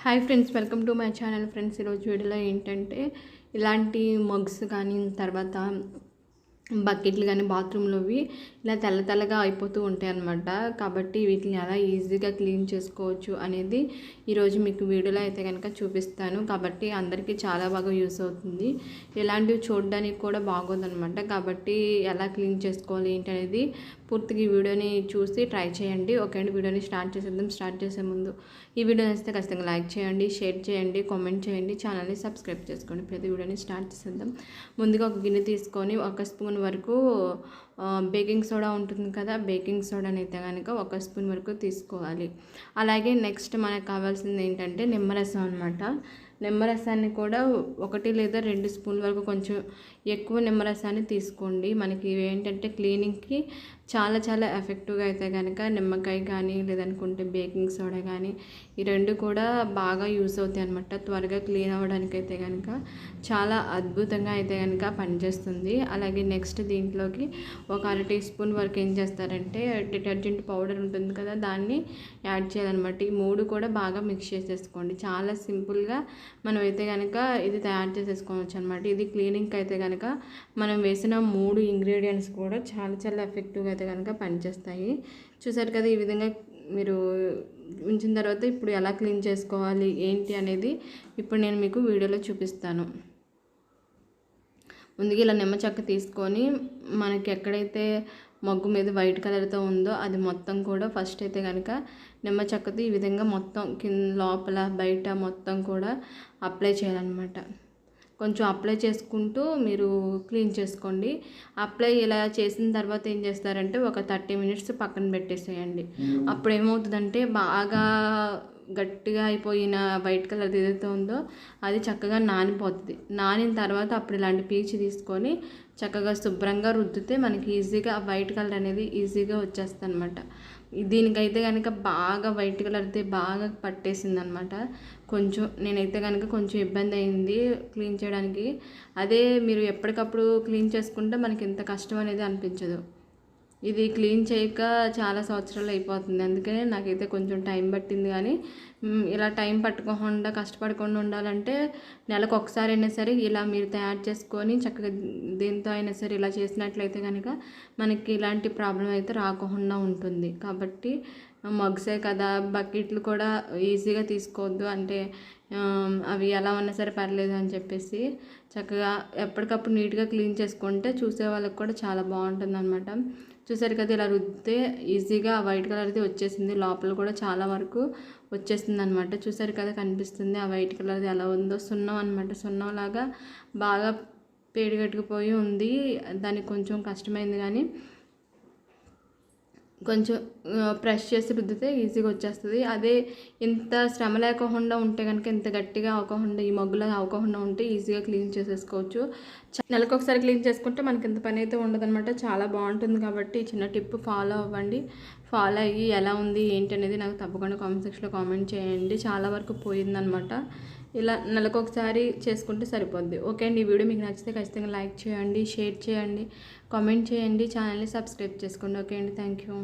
Hi friends, welcome to my channel. Friends, ఈరోజు వీడియోలో ఏంటంటే ఇలాంటి మగ్స్ కానీ తర్వాత బకెట్లు కానీ బాత్రూంలోవి ఇలా తెల్ల తెల్లగా అయిపోతూ ఉంటాయి అన్నమాట. కాబట్టి వీటిని ఎలా ఈజీగా క్లీన్ చేసుకోవచ్చు అనేది ఈరోజు మీకు వీడియోలో అయితే కనుక చూపిస్తాను. కాబట్టి అందరికీ చాలా బాగా యూస్ అవుతుంది. ఇలాంటివి చూడడానికి కూడా బాగోదన్నమాట. కాబట్టి ఎలా క్లీన్ చేసుకోవాలి ఏంటి అనేది పూర్తిగా ఈ వీడియోని చూసి ట్రై చేయండి. ఓకే అండి, వీడియోని స్టార్ట్ చేసేద్దాం. స్టార్ట్ చేసే ముందు ఈ వీడియో నచ్చితే ఖచ్చితంగా లైక్ చేయండి, షేర్ చేయండి, కామెంట్ చేయండి, ఛానల్ని సబ్స్క్రైబ్ చేసుకోండి. ప్రతి వీడియోని స్టార్ట్ చేసేద్దాం. ముందుగా ఒక గిన్నె తీసుకొని 1 స్పూన్ వరకు బేకింగ్ సోడా ఉంటుంది కదా, బేకింగ్ సోడాని అయితే కనుక 1 స్పూన్ వరకు తీసుకోవాలి. అలాగే నెక్స్ట్ మనకు కావాల్సింది ఏంటంటే నిమ్మరసం అనమాట. నిమ్మరసాన్ని కూడా 1 లేదా 2 స్పూన్ల వరకు కొంచెం ఎక్కువ నిమ్మరసాన్ని తీసుకోండి. మనకి ఏంటంటే క్లీనింగ్కి చాలా చాలా ఎఫెక్టివ్గా అయితే కనుక నిమ్మకాయ కానీ లేదనుకుంటే బేకింగ్ సోడా కానీ ఈ రెండు కూడా బాగా యూస్ అవుతాయి అనమాట. త్వరగా క్లీన్ అవ్వడానికి అయితే కనుక చాలా అద్భుతంగా అయితే కనుక పనిచేస్తుంది. అలాగే నెక్స్ట్ దీంట్లోకి 1/2 టీ స్పూన్ వరకు ఏం చేస్తారంటే డిటర్జెంట్ పౌడర్ ఉంటుంది కదా, దాన్ని యాడ్ చేయాలన్నమాట. ఈ 3 కూడా బాగా మిక్స్ చేసేసుకోండి. చాలా సింపుల్గా మనం అయితే కనుక ఇది తయారు చేసేసుకోవచ్చు అనమాట. ఇది క్లీనింగ్కి అయితే కనుక మనం వేసిన 3 ఇంగ్రీడియంట్స్ కూడా చాలా చాలా ఎఫెక్టివ్గా అయితే కనుక పనిచేస్తాయి. చూసారు కదా, ఈ విధంగా మీరు ఉంచిన తర్వాత ఇప్పుడు ఎలా క్లీన్ చేసుకోవాలి ఏంటి అనేది ఇప్పుడు నేను మీకు వీడియోలో చూపిస్తాను. ముందుగా ఇలా నిమ్మ చెక్క తీసుకొని మనకి ఎక్కడైతే మగ్గు మీద వైట్ కలర్తో ఉందో అది మొత్తం కూడా ఫస్ట్ అయితే కనుక నిమ్మ చెక్కతో ఈ విధంగా మొత్తం కింద లోపల బయట మొత్తం కూడా అప్లై చేయాలన్నమాట. కొంచెం అప్లై చేసుకుంటూ మీరు క్లీన్ చేసుకోండి. అప్లై ఇలా చేసిన తర్వాత ఏం చేస్తారంటే ఒక 30 మినిట్స్ పక్కన పెట్టేసేయండి. అప్పుడు ఏమవుతుందంటే బాగా గట్టిగా అయిపోయిన వైట్ కలర్ ఏదైతే ఉందో అది చక్కగా నానిపోతుంది. నానిన తర్వాత అప్పుడు ఇలాంటి పీచు తీసుకొని చక్కగా శుభ్రంగా రుద్దితే మనకి ఈజీగా వైట్ కలర్ అనేది ఈజీగా వచ్చేస్తుంది అనమాట. దీనికైతే కనుక బాగా వైట్ కలర్ అయితే బాగా పట్టేసింది అనమాట. నేనైతే కనుక కొంచెం ఇబ్బంది అయింది క్లీన్ చేయడానికి. అదే మీరు ఎప్పటికప్పుడు క్లీన్ చేసుకుంటే మనకి ఇంత కష్టం అనేది అనిపించదు. ఇది క్లీన్ చేయక చాలా సంవత్సరాలు అయిపోతుంది. అందుకనే నాకైతే కొంచెం టైం పట్టింది. కానీ ఇలా టైం పట్టుకోకుండా కష్టపడకుండా ఉండాలంటే నెలకు ఒకసారి అయినా సరే ఇలా మీరు తయారు చేసుకొని చక్కగా దేంతో అయినా సరే ఇలా చేసినట్లయితే కనుక మనకి ఇలాంటి ప్రాబ్లం అయితే రాకుండా ఉంటుంది. కాబట్టి మగ్సే కదా, బకెట్లు కూడా ఈజీగా తీసుకోవద్దు. అంటే అవి ఎలా ఉన్నా సరే పర్లేదు అని చెప్పేసి చక్కగా ఎప్పటికప్పుడు నీట్గా క్లీన్ చేసుకుంటే చూసే వాళ్ళకి కూడా చాలా బాగుంటుంది అనమాట. చూసారు కదా, ఇలా రుద్దితే ఈజీగా వైట్ కలర్ది వచ్చేసింది. లోపల కూడా చాలా వరకు వచ్చేసింది అనమాట. చూసారు కదా, కనిపిస్తుంది ఆ వైట్ కలర్ది ఎలా ఉందో. సున్నం అనమాట, సున్నంలాగా బాగా పేడిగట్టుకుపోయి ఉంది. దానికి కొంచెం కష్టమైంది కానీ కొంచెం ప్రెస్ చేసి రుద్దితే ఈజీగా వచ్చేస్తుంది. అదే ఇంత శ్రమ లేకుండా ఉంటే కనుక, ఇంత గట్టిగా అవ్వకుండా ఈ మగ్గులా అవ్వకుండా ఉంటే ఈజీగా క్లీన్ చేసేసుకోవచ్చు. నెలకు ఒకసారి క్లీన్ చేసుకుంటే మనకి ఇంత పని అయితే ఉండదన్నమాట. చాలా బాగుంటుంది. కాబట్టి ఈ చిన్న టిప్ ఫాలో అవ్వండి. ఫాలో అయ్యి ఎలా ఉంది ఏంటి అనేది నాకు తప్పకుండా కామెంట్ సెక్షన్లో కామెంట్ చేయండి. చాలా వరకు పోయిందనమాట. ఇలా నెలకు ఒకసారి చేసుకుంటే సరిపోద్ది. ఓకే అండి, ఈ వీడియో మీకు నచ్చితే ఖచ్చితంగా లైక్ చేయండి, షేర్ చేయండి, కామెంట్ చేయండి, ఛానల్ని సబ్స్క్రైబ్ చేసుకోండి. ఓకే అండి, థ్యాంక్ యూ.